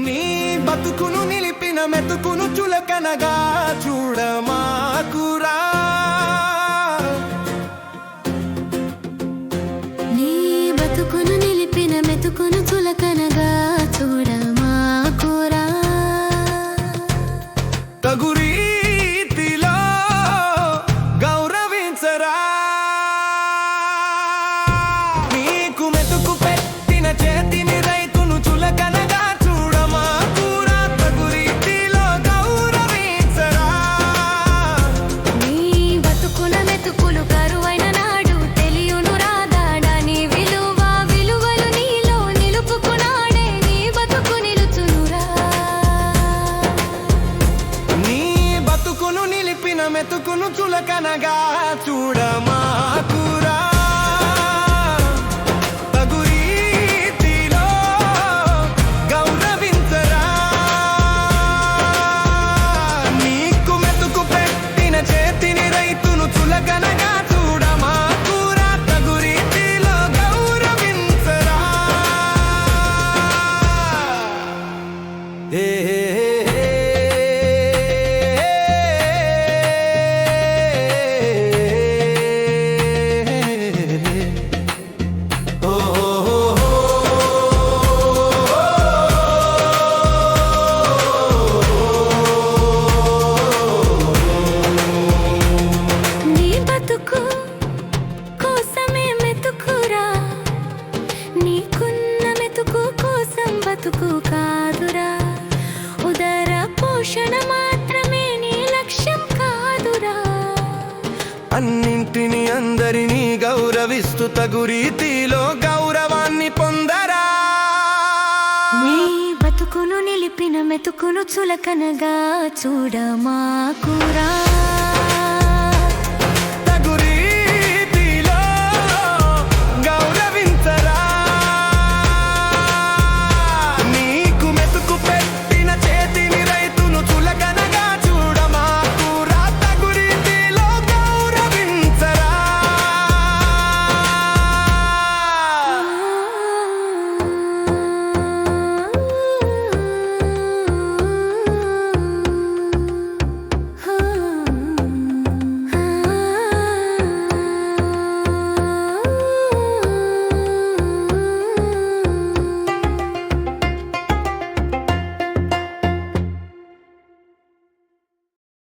నీ బతుకును నిలిపిన మెతుకును చులకనగా చూడమాకురా. నీ బతుకును నిలిపిన మెతుకును చులకనగా చూడమాకురా. తగు రీతిలో గౌరవించరా. నీకు మెతుకు పెట్టిన చేతిని రైతును చులకనగా చూడమాకురా. తగు రీతిలో గౌరవించరా. నీ బతుకున మెతుకులు కరువైన నాడు తెలియును రాదాడా నీ విలువ. విలువలు నీలో నిలుపుకున్నాడే నీ బతుకు నిలుచునురా. నీ బతుకును నిలిపిన మెతుకును చులకనగా చూడమాకురా. తగు రీతిలో గౌరవించరా. నీకు మెతుకు పెట్టిన చేతిని రైతును చులకనగా చూడమాకురా. తగు రీతిలో గౌరవించరా. ఏ నీ బతుకు కోసమే మెతుకురా. నీకున్న మెతుకు కోసం బతుకు కాదురా. ఉదర పోషణ మాత్రమే నీ లక్ష్యం కాదురా. అన్నింటిని అందరినీ గౌరవిస్తూ తగు రీతిలో గౌరవాన్ని పొందరా. నీ బతుకును నిలిపిన మెతుకును చులకనగా చూడమాకురా.